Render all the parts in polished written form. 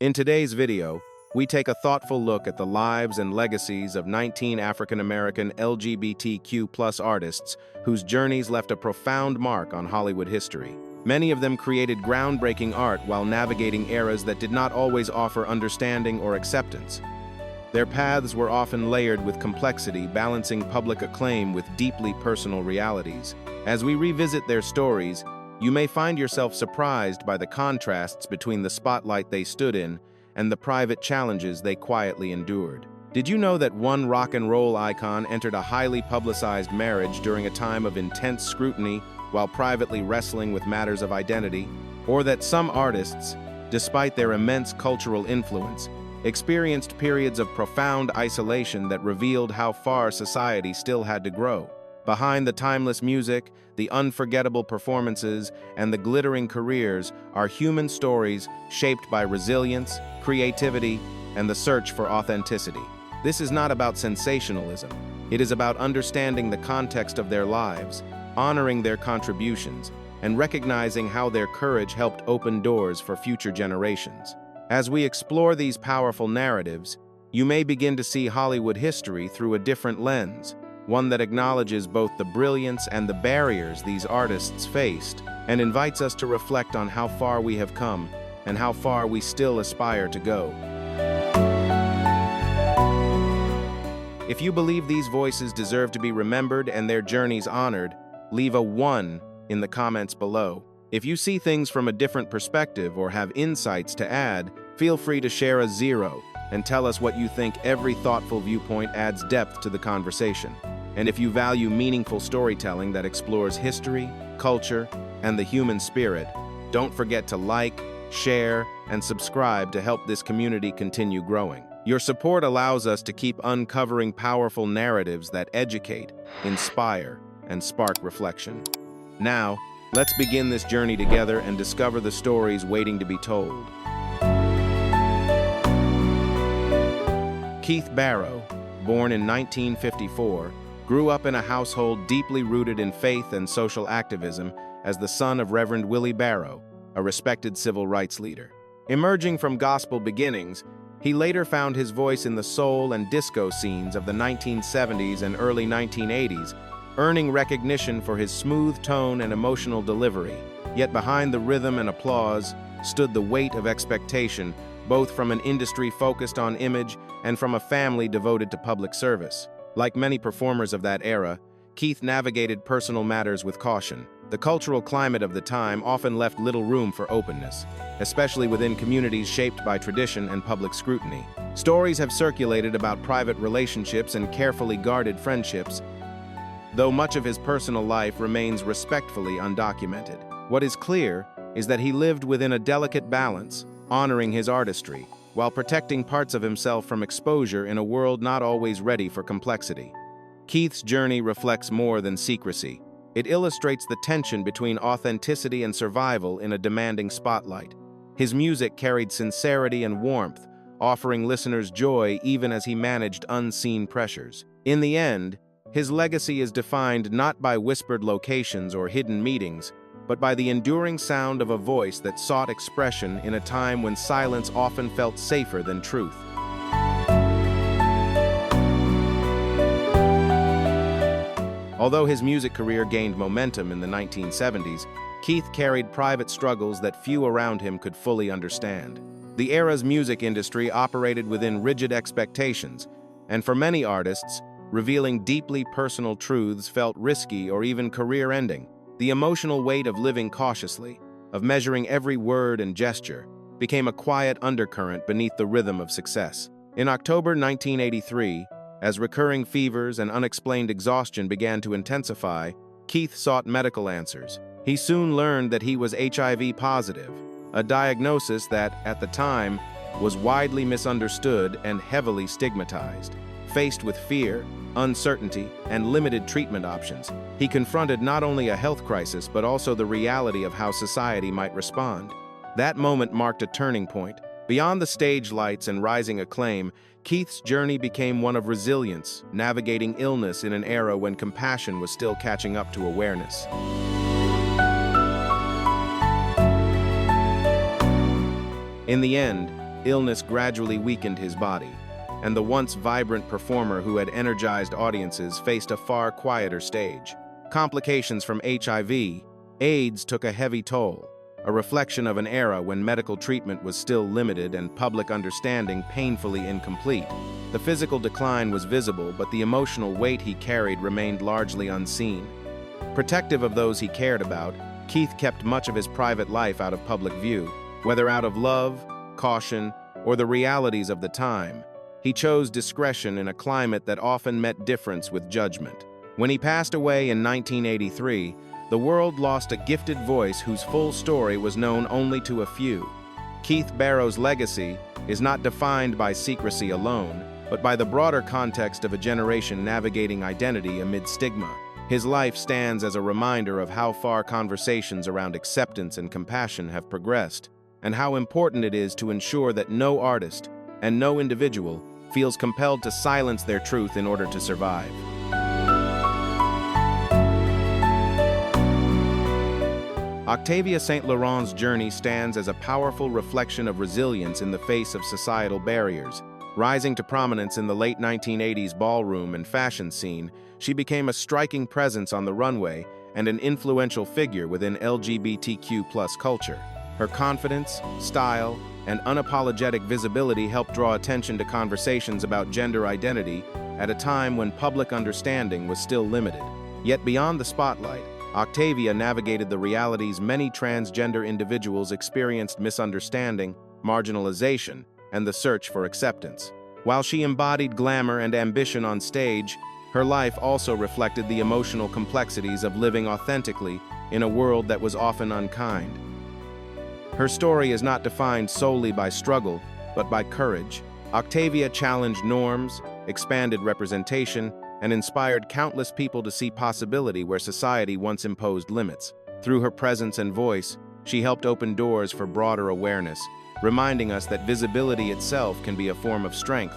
In today's video, we take a thoughtful look at the lives and legacies of 19 African-American LGBTQ+ artists whose journeys left a profound mark on Hollywood history. Many of them created groundbreaking art while navigating eras that did not always offer understanding or acceptance. Their paths were often layered with complexity, balancing public acclaim with deeply personal realities. As we revisit their stories, you may find yourself surprised by the contrasts between the spotlight they stood in and the private challenges they quietly endured. Did you know that one rock and roll icon entered a highly publicized marriage during a time of intense scrutiny while privately wrestling with matters of identity? Or that some artists, despite their immense cultural influence, experienced periods of profound isolation that revealed how far society still had to grow? Behind the timeless music, the unforgettable performances, and the glittering careers are human stories shaped by resilience, creativity, and the search for authenticity. This is not about sensationalism. It is about understanding the context of their lives, honoring their contributions, and recognizing how their courage helped open doors for future generations. As we explore these powerful narratives, you may begin to see Hollywood history through a different lens, one that acknowledges both the brilliance and the barriers these artists faced, and invites us to reflect on how far we have come and how far we still aspire to go. If you believe these voices deserve to be remembered and their journeys honored, leave a 1 in the comments below. If you see things from a different perspective or have insights to add, feel free to share a 0 and tell us what you think. Every thoughtful viewpoint adds depth to the conversation. And if you value meaningful storytelling that explores history, culture, and the human spirit, don't forget to like, share, and subscribe to help this community continue growing. Your support allows us to keep uncovering powerful narratives that educate, inspire, and spark reflection. Now, let's begin this journey together and discover the stories waiting to be told. Keith Barrow, born in 1954, grew up in a household deeply rooted in faith and social activism as the son of Reverend Willie Barrow, a respected civil rights leader. Emerging from gospel beginnings, he later found his voice in the soul and disco scenes of the 1970s and early 1980s, earning recognition for his smooth tone and emotional delivery. Yet behind the rhythm and applause stood the weight of expectation, both from an industry focused on image and from a family devoted to public service. Like many performers of that era, Keith navigated personal matters with caution. The cultural climate of the time often left little room for openness, especially within communities shaped by tradition and public scrutiny. Stories have circulated about private relationships and carefully guarded friendships, though much of his personal life remains respectfully undocumented. What is clear is that he lived within a delicate balance, honoring his artistry, while protecting parts of himself from exposure in a world not always ready for complexity. Keith's journey reflects more than secrecy. It illustrates the tension between authenticity and survival in a demanding spotlight. His music carried sincerity and warmth, offering listeners joy even as he managed unseen pressures. In the end, his legacy is defined not by whispered locations or hidden meetings, but by the enduring sound of a voice that sought expression in a time when silence often felt safer than truth. Although his music career gained momentum in the 1970s, Keith carried private struggles that few around him could fully understand. The era's music industry operated within rigid expectations, and for many artists, revealing deeply personal truths felt risky or even career-ending. The emotional weight of living cautiously, of measuring every word and gesture, became a quiet undercurrent beneath the rhythm of success. In October 1983, as recurring fevers and unexplained exhaustion began to intensify, Keith sought medical answers. He soon learned that he was HIV positive, a diagnosis that, at the time, was widely misunderstood and heavily stigmatized. Faced with fear, uncertainty, and limited treatment options, he confronted not only a health crisis but also the reality of how society might respond. That moment marked a turning point. Beyond the stage lights and rising acclaim, Keith's journey became one of resilience, navigating illness in an era when compassion was still catching up to awareness. In the end, illness gradually weakened his body, and the once vibrant performer who had energized audiences faced a far quieter stage. Complications from HIV, AIDS took a heavy toll, a reflection of an era when medical treatment was still limited and public understanding painfully incomplete. The physical decline was visible, but the emotional weight he carried remained largely unseen. Protective of those he cared about, Keith kept much of his private life out of public view. Whether out of love, caution, or the realities of the time, he chose discretion in a climate that often met difference with judgment. When he passed away in 1983, the world lost a gifted voice whose full story was known only to a few. Keith Barrow's legacy is not defined by secrecy alone, but by the broader context of a generation navigating identity amid stigma. His life stands as a reminder of how far conversations around acceptance and compassion have progressed, and how important it is to ensure that no artist and no individual feels compelled to silence their truth in order to survive. Octavia St. Laurent's journey stands as a powerful reflection of resilience in the face of societal barriers. Rising to prominence in the late 1980s ballroom and fashion scene, she became a striking presence on the runway and an influential figure within LGBTQ+ culture. Her confidence, style, and unapologetic visibility helped draw attention to conversations about gender identity at a time when public understanding was still limited. Yet beyond the spotlight, Octavia navigated the realities many transgender individuals experienced: misunderstanding, marginalization, and the search for acceptance. While she embodied glamour and ambition on stage, her life also reflected the emotional complexities of living authentically in a world that was often unkind. Her story is not defined solely by struggle, but by courage. Octavia challenged norms, expanded representation, and inspired countless people to see possibility where society once imposed limits. Through her presence and voice, she helped open doors for broader awareness, reminding us that visibility itself can be a form of strength.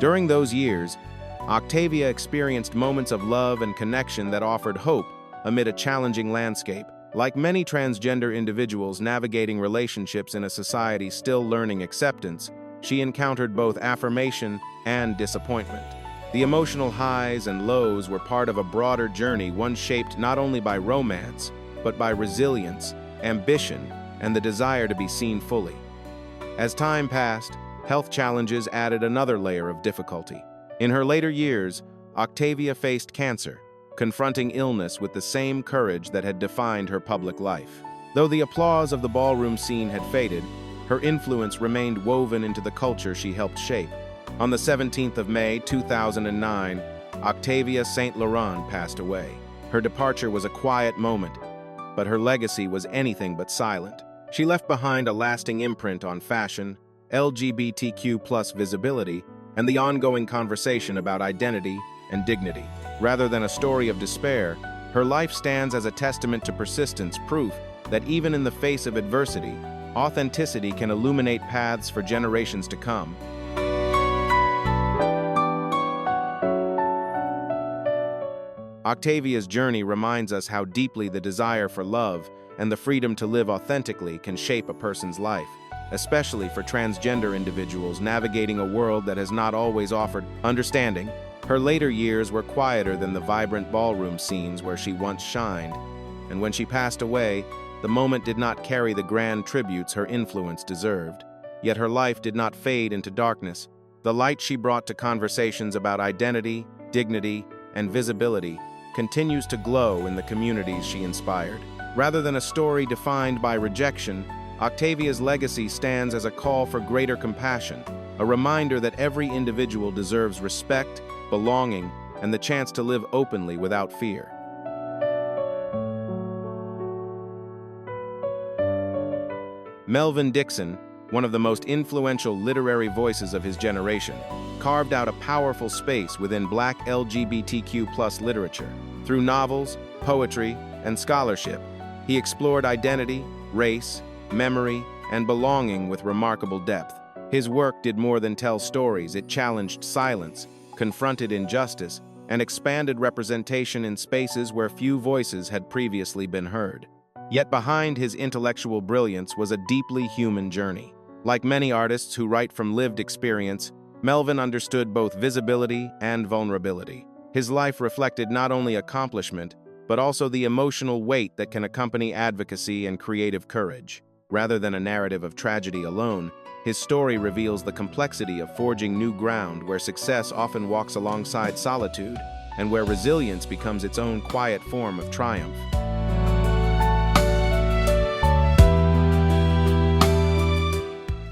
During those years, Octavia experienced moments of love and connection that offered hope amid a challenging landscape. Like many transgender individuals navigating relationships in a society still learning acceptance, she encountered both affirmation and disappointment. The emotional highs and lows were part of a broader journey, one shaped not only by romance, but by resilience, ambition, and the desire to be seen fully. As time passed, health challenges added another layer of difficulty. In her later years, Octavia faced cancer, confronting illness with the same courage that had defined her public life. Though the applause of the ballroom scene had faded, her influence remained woven into the culture she helped shape. On the 17th of May, 2009, Octavia St. Laurent passed away. Her departure was a quiet moment, but her legacy was anything but silent. She left behind a lasting imprint on fashion, LGBTQ+ visibility, and the ongoing conversation about identity and dignity. Rather than a story of despair, her life stands as a testament to persistence, proof that even in the face of adversity, authenticity can illuminate paths for generations to come. Octavia's journey reminds us how deeply the desire for love and the freedom to live authentically can shape a person's life, especially for transgender individuals navigating a world that has not always offered understanding. Her later years were quieter than the vibrant ballroom scenes where she once shined, and when she passed away, the moment did not carry the grand tributes her influence deserved. Yet her life did not fade into darkness. The light she brought to conversations about identity, dignity, and visibility continues to glow in the communities she inspired. Rather than a story defined by rejection, Octavia's legacy stands as a call for greater compassion, a reminder that every individual deserves respect, belonging, and the chance to live openly without fear. Melvin Dixon, one of the most influential literary voices of his generation, carved out a powerful space within Black LGBTQ+ literature. Through novels, poetry, and scholarship, he explored identity, race, memory, and belonging with remarkable depth. His work did more than tell stories. It challenged silence, confronted injustice, and expanded representation in spaces where few voices had previously been heard. Yet behind his intellectual brilliance was a deeply human journey. Like many artists who write from lived experience, Melvin understood both visibility and vulnerability. His life reflected not only accomplishment, but also the emotional weight that can accompany advocacy and creative courage. Rather than a narrative of tragedy alone, his story reveals the complexity of forging new ground where success often walks alongside solitude and where resilience becomes its own quiet form of triumph.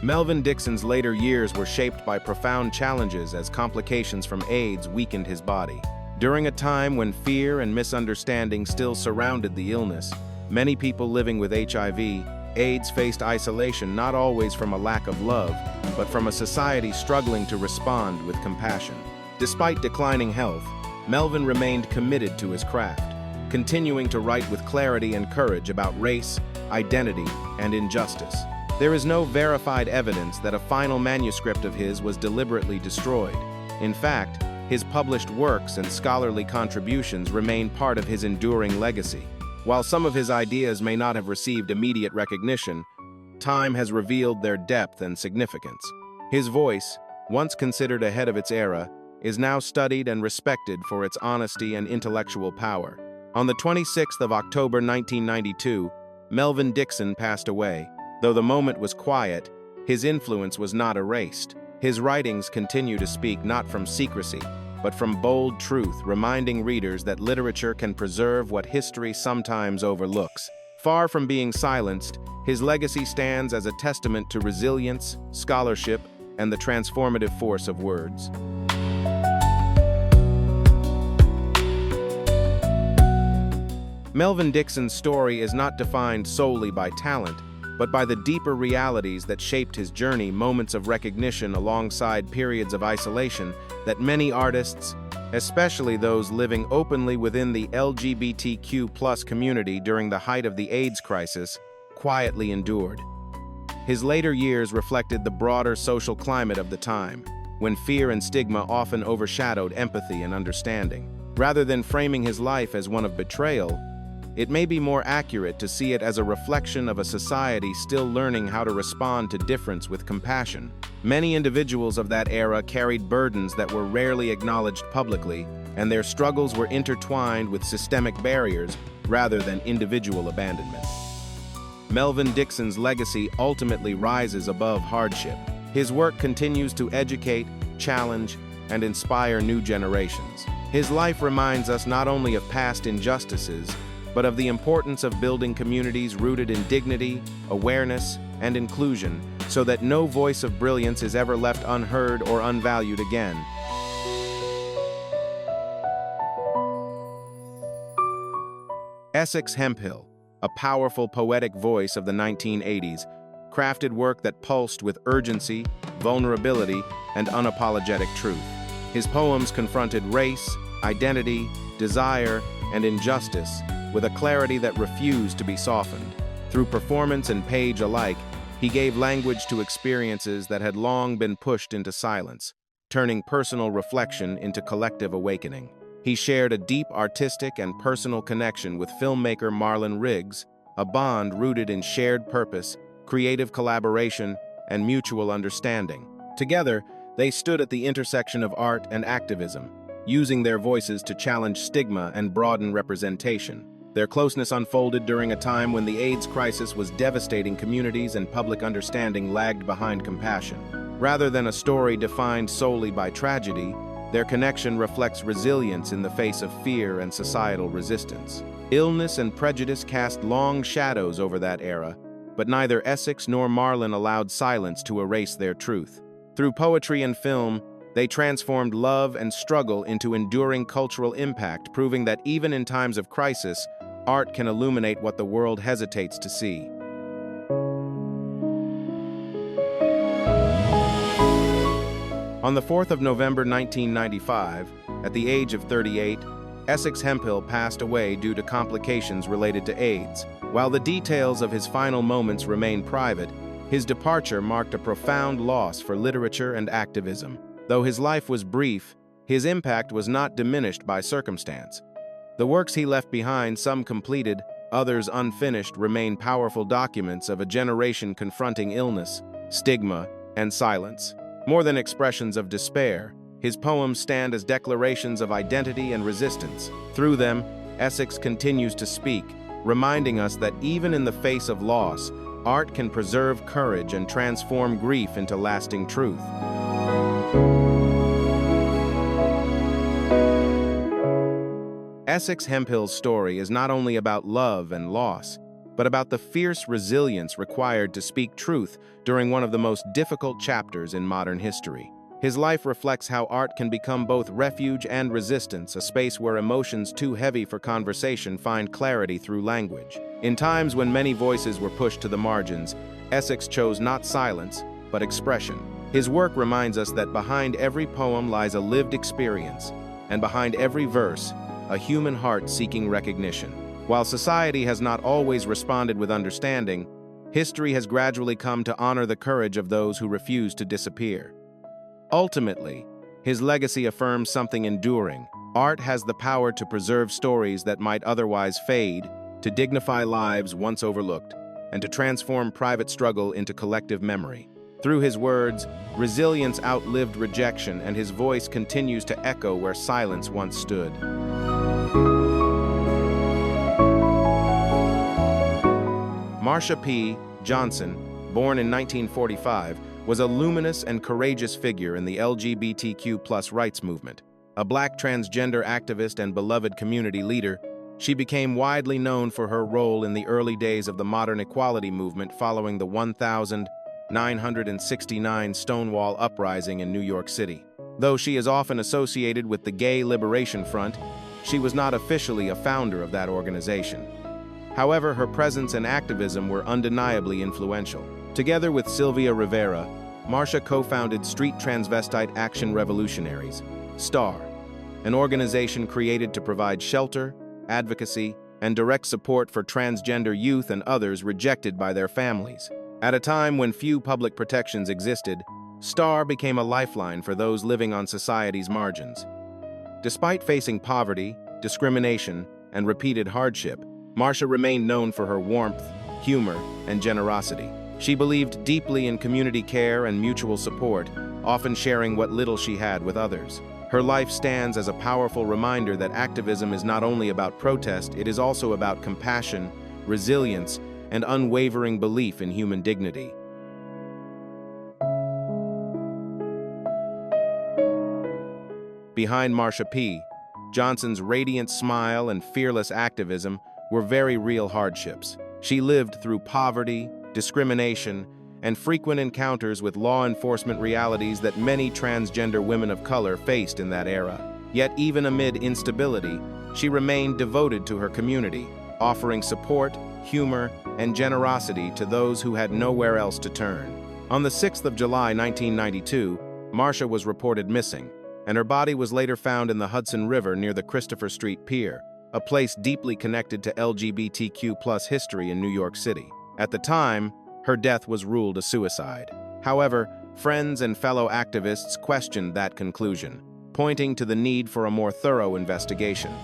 Melvin Dixon's later years were shaped by profound challenges as complications from AIDS weakened his body. During a time when fear and misunderstanding still surrounded the illness, many people living with HIV/AIDS faced isolation not always from a lack of love, but from a society struggling to respond with compassion. Despite declining health, Melvin remained committed to his craft, continuing to write with clarity and courage about race, identity, and injustice. There is no verified evidence that a final manuscript of his was deliberately destroyed. In fact, his published works and scholarly contributions remain part of his enduring legacy. While some of his ideas may not have received immediate recognition, time has revealed their depth and significance. His voice, once considered ahead of its era, is now studied and respected for its honesty and intellectual power. On the 26th of October 1992, Melvin Dixon passed away. Though the moment was quiet, his influence was not erased. His writings continue to speak not from secrecy, but from bold truth, reminding readers that literature can preserve what history sometimes overlooks. Far from being silenced, his legacy stands as a testament to resilience, scholarship, and the transformative force of words. Melvin Dixon's story is not defined solely by talent, but by the deeper realities that shaped his journey, moments of recognition alongside periods of isolation that many artists, especially those living openly within the LGBTQ+ community during the height of the AIDS crisis, quietly endured. His later years reflected the broader social climate of the time, when fear and stigma often overshadowed empathy and understanding. Rather than framing his life as one of betrayal, it may be more accurate to see it as a reflection of a society still learning how to respond to difference with compassion. Many individuals of that era carried burdens that were rarely acknowledged publicly, and their struggles were intertwined with systemic barriers rather than individual abandonment. Melvin Dixon's legacy ultimately rises above hardship. His work continues to educate, challenge, and inspire new generations. His life reminds us not only of past injustices, but of the importance of building communities rooted in dignity, awareness, and inclusion, so that no voice of brilliance is ever left unheard or unvalued again. Essex Hemphill, a powerful poetic voice of the 1980s, crafted work that pulsed with urgency, vulnerability, and unapologetic truth. His poems confronted race, identity, desire, and injustice with a clarity that refused to be softened. Through performance and page alike, he gave language to experiences that had long been pushed into silence, turning personal reflection into collective awakening. He shared a deep artistic and personal connection with filmmaker Marlon Riggs, a bond rooted in shared purpose, creative collaboration, and mutual understanding. Together, they stood at the intersection of art and activism, using their voices to challenge stigma and broaden representation. Their closeness unfolded during a time when the AIDS crisis was devastating communities and public understanding lagged behind compassion. Rather than a story defined solely by tragedy, their connection reflects resilience in the face of fear and societal resistance. Illness and prejudice cast long shadows over that era, but neither Essex nor Marlon allowed silence to erase their truth. Through poetry and film, they transformed love and struggle into enduring cultural impact, proving that even in times of crisis, art can illuminate what the world hesitates to see. On the 4th of November 1995, at the age of 38, Essex Hemphill passed away due to complications related to AIDS. While the details of his final moments remain private, his departure marked a profound loss for literature and activism. Though his life was brief, his impact was not diminished by circumstance. The works he left behind, some completed, Others, unfinished, remain powerful documents of a generation confronting illness, stigma, and silence. More than expressions of despair, his poems stand as declarations of identity and resistance. Through them, Essex continues to speak, reminding us that even in the face of loss, art can preserve courage and transform grief into lasting truth. Essex Hemphill's story is not only about love and loss, but about the fierce resilience required to speak truth during one of the most difficult chapters in modern history. His life reflects how art can become both refuge and resistance, a space where emotions too heavy for conversation find clarity through language. In times when many voices were pushed to the margins, Essex chose not silence, but expression. His work reminds us that behind every poem lies a lived experience, and behind every verse, a human heart seeking recognition. While society has not always responded with understanding, history has gradually come to honor the courage of those who refuse to disappear. Ultimately, his legacy affirms something enduring. Art has the power to preserve stories that might otherwise fade, to dignify lives once overlooked, and to transform private struggle into collective memory. Through his words, resilience outlived rejection, and his voice continues to echo where silence once stood. Marsha P. Johnson, born in 1945, was a luminous and courageous figure in the LGBTQ+ rights movement. A Black transgender activist and beloved community leader, she became widely known for her role in the early days of the modern equality movement following the 1969 Stonewall Uprising in New York City. Though she is often associated with the Gay Liberation Front, she was not officially a founder of that organization. However, her presence and activism were undeniably influential. Together with Sylvia Rivera, Marsha co-founded Street Transvestite Action Revolutionaries, STAR, an organization created to provide shelter, advocacy, and direct support for transgender youth and others rejected by their families. At a time when few public protections existed, STAR became a lifeline for those living on society's margins. Despite facing poverty, discrimination, and repeated hardship, Marsha remained known for her warmth, humor, and generosity. She believed deeply in community care and mutual support, often sharing what little she had with others. Her life stands as a powerful reminder that activism is not only about protest, it is also about compassion, resilience, and unwavering belief in human dignity. Behind Marsha P. Johnson's radiant smile and fearless activism were very real hardships. She lived through poverty, discrimination, and frequent encounters with law enforcement realities that many transgender women of color faced in that era. Yet even amid instability, she remained devoted to her community, offering support, humor, and generosity to those who had nowhere else to turn. On the 6th of July 1992, Marsha was reported missing, and her body was later found in the Hudson River near the Christopher Street Pier, a place deeply connected to LGBTQ+ history in New York City. At the time, her death was ruled a suicide. However, friends and fellow activists questioned that conclusion, pointing to the need for a more thorough investigation.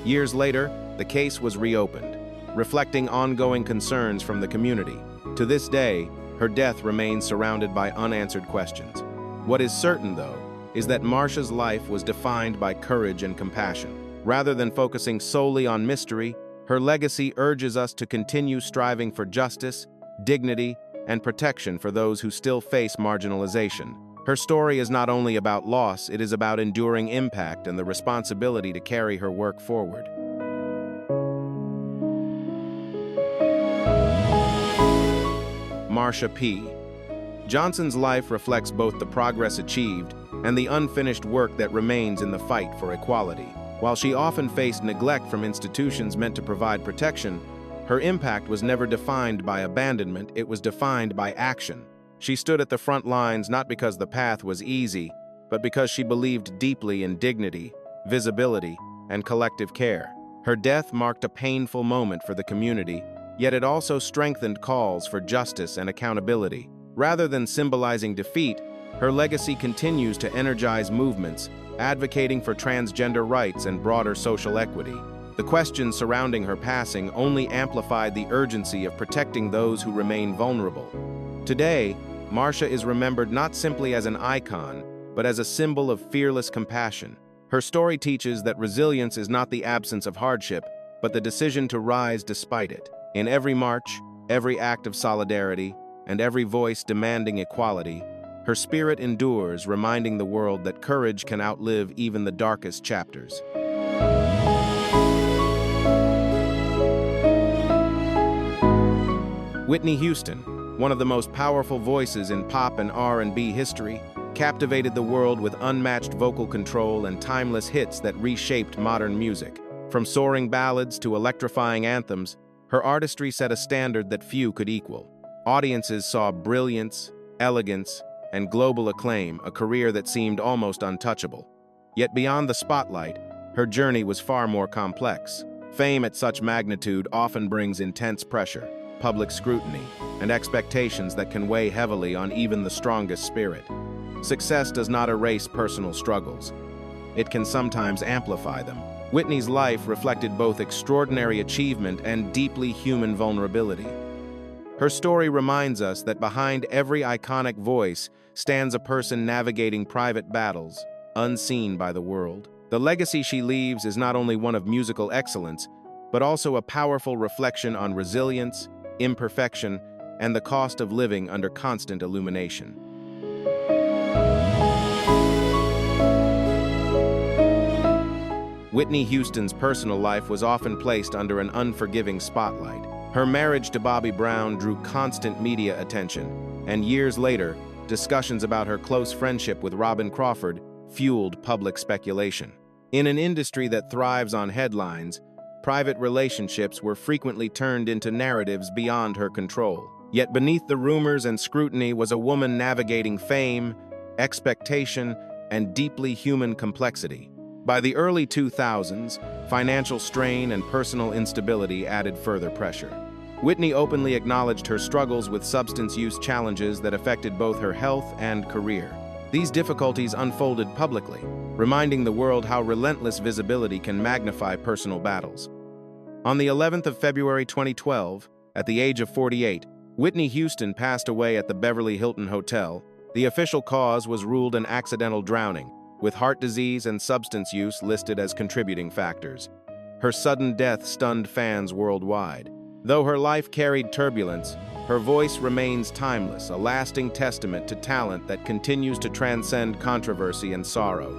Years later, the case was reopened, reflecting ongoing concerns from the community. To this day, her death remains surrounded by unanswered questions. What is certain, though, is that Marsha's life was defined by courage and compassion. Rather than focusing solely on mystery, her legacy urges us to continue striving for justice, dignity, and protection for those who still face marginalization. Her story is not only about loss, it is about enduring impact and the responsibility to carry her work forward. Marsha P. Johnson's life reflects both the progress achieved and the unfinished work that remains in the fight for equality. While she often faced neglect from institutions meant to provide protection, her impact was never defined by abandonment, it was defined by action. She stood at the front lines not because the path was easy, but because she believed deeply in dignity, visibility, and collective care. Her death marked a painful moment for the community, yet it also strengthened calls for justice and accountability. Rather than symbolizing defeat, her legacy continues to energize movements, advocating for transgender rights and broader social equity. The questions surrounding her passing only amplified the urgency of protecting those who remain vulnerable. Today, Marcia is remembered not simply as an icon, but as a symbol of fearless compassion. Her story teaches that resilience is not the absence of hardship, but the decision to rise despite it. In every march, every act of solidarity, and every voice demanding equality, her spirit endures, reminding the world that courage can outlive even the darkest chapters. Whitney Houston, one of the most powerful voices in pop and R&B history, captivated the world with unmatched vocal control and timeless hits that reshaped modern music. From soaring ballads to electrifying anthems, her artistry set a standard that few could equal. Audiences saw brilliance, elegance, and global acclaim, a career that seemed almost untouchable. Yet beyond the spotlight, her journey was far more complex. Fame at such magnitude often brings intense pressure, public scrutiny, and expectations that can weigh heavily on even the strongest spirit. Success does not erase personal struggles. It can sometimes amplify them. Whitney's life reflected both extraordinary achievement and deeply human vulnerability. Her story reminds us that behind every iconic voice stands a person navigating private battles, unseen by the world. The legacy she leaves is not only one of musical excellence, but also a powerful reflection on resilience, imperfection, and the cost of living under constant illumination. Whitney Houston's personal life was often placed under an unforgiving spotlight. Her marriage to Bobby Brown drew constant media attention, and years later, discussions about her close friendship with Robin Crawford fueled public speculation. In an industry that thrives on headlines, private relationships were frequently turned into narratives beyond her control. Yet beneath the rumors and scrutiny was a woman navigating fame, expectation, and deeply human complexity. By the early 2000s, financial strain and personal instability added further pressure. Whitney openly acknowledged her struggles with substance use challenges that affected both her health and career. These difficulties unfolded publicly, reminding the world how relentless visibility can magnify personal battles. On the 11th of February 2012, at the age of 48, Whitney Houston passed away at the Beverly Hilton Hotel. The official cause was ruled an accidental drowning, with heart disease and substance use listed as contributing factors. Her sudden death stunned fans worldwide. Though her life carried turbulence, her voice remains timeless, a lasting testament to talent that continues to transcend controversy and sorrow.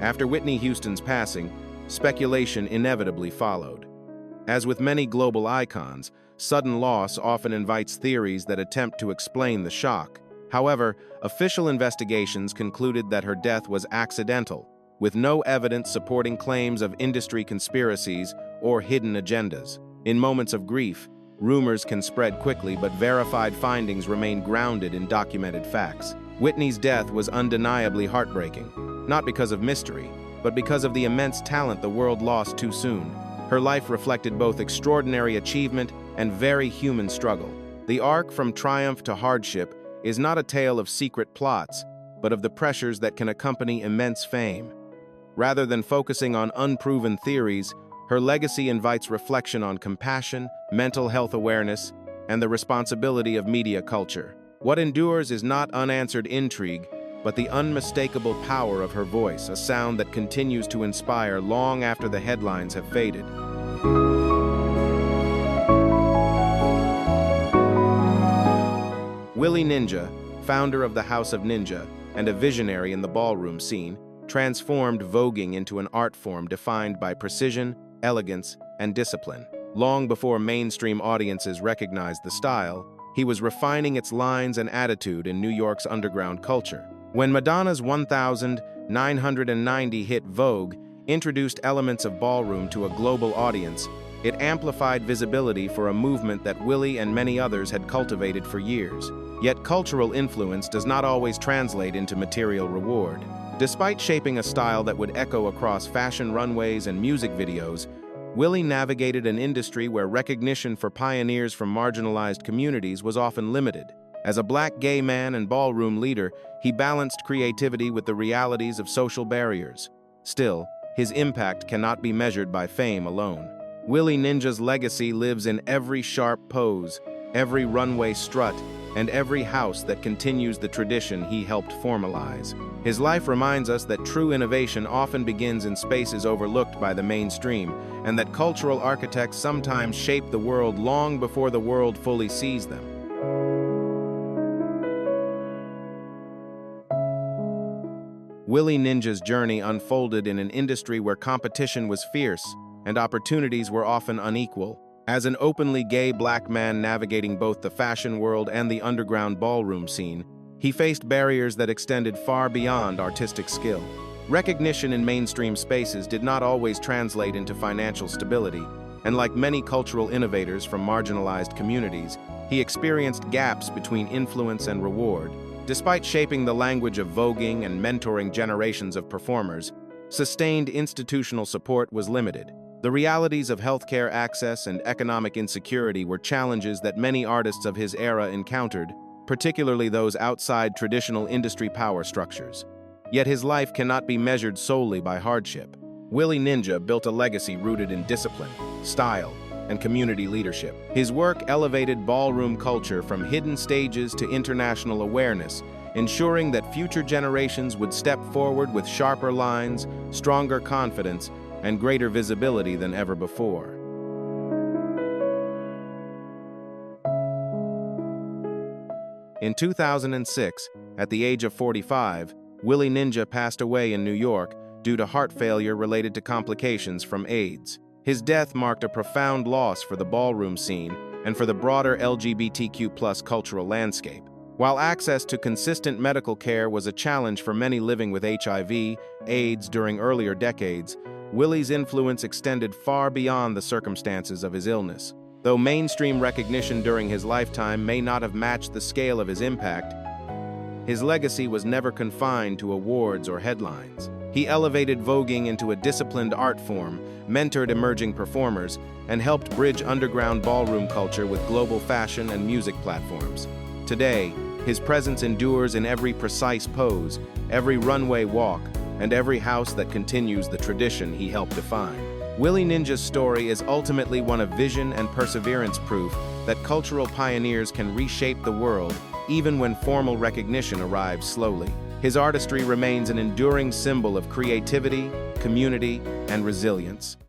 After Whitney Houston's passing, speculation inevitably followed. As with many global icons, sudden loss often invites theories that attempt to explain the shock. However, official investigations concluded that her death was accidental, with no evidence supporting claims of industry conspiracies or hidden agendas. In moments of grief, rumors can spread quickly, but verified findings remain grounded in documented facts. Whitney's death was undeniably heartbreaking, not because of mystery, but because of the immense talent the world lost too soon. Her life reflected both extraordinary achievement and very human struggle. The arc from triumph to hardship is not a tale of secret plots, but of the pressures that can accompany immense fame. Rather than focusing on unproven theories, her legacy invites reflection on compassion, mental health awareness, and the responsibility of media culture. What endures is not unanswered intrigue, but the unmistakable power of her voice, a sound that continues to inspire long after the headlines have faded. Willie Ninja, founder of the House of Ninja and a visionary in the ballroom scene, transformed voguing into an art form defined by precision, elegance, and discipline. Long before mainstream audiences recognized the style, he was refining its lines and attitude in New York's underground culture. When Madonna's 1990 hit Vogue introduced elements of ballroom to a global audience, it amplified visibility for a movement that Willie and many others had cultivated for years. Yet cultural influence does not always translate into material reward. Despite shaping a style that would echo across fashion runways and music videos, Willie navigated an industry where recognition for pioneers from marginalized communities was often limited. As a black gay man and ballroom leader, he balanced creativity with the realities of social barriers. Still, his impact cannot be measured by fame alone. Willie Ninja's legacy lives in every sharp pose, every runway strut, and every house that continues the tradition he helped formalize. His life reminds us that true innovation often begins in spaces overlooked by the mainstream, and that cultural architects sometimes shape the world long before the world fully sees them. Willie Ninja's journey unfolded in an industry where competition was fierce and opportunities were often unequal. As an openly gay black man navigating both the fashion world and the underground ballroom scene, he faced barriers that extended far beyond artistic skill. Recognition in mainstream spaces did not always translate into financial stability, and like many cultural innovators from marginalized communities, he experienced gaps between influence and reward. Despite shaping the language of voguing and mentoring generations of performers, sustained institutional support was limited. The realities of healthcare access and economic insecurity were challenges that many artists of his era encountered, particularly those outside traditional industry power structures. Yet his life cannot be measured solely by hardship. Willie Ninja built a legacy rooted in discipline, style, and community leadership. His work elevated ballroom culture from hidden stages to international awareness, ensuring that future generations would step forward with sharper lines, stronger confidence, and greater visibility than ever before. In 2006, at the age of 45, Willie Ninja passed away in New York due to heart failure related to complications from AIDS. His death marked a profound loss for the ballroom scene and for the broader LGBTQ+ cultural landscape. While access to consistent medical care was a challenge for many living with HIV, AIDS during earlier decades, Willie's influence extended far beyond the circumstances of his illness. Though mainstream recognition during his lifetime may not have matched the scale of his impact, his legacy was never confined to awards or headlines. He elevated voguing into a disciplined art form, mentored emerging performers, and helped bridge underground ballroom culture with global fashion and music platforms. Today, his presence endures in every precise pose, every runway walk, and every house that continues the tradition he helped define. Willie Ninja's story is ultimately one of vision and perseverance, proof that cultural pioneers can reshape the world even when formal recognition arrives slowly. His artistry remains an enduring symbol of creativity, community, and resilience.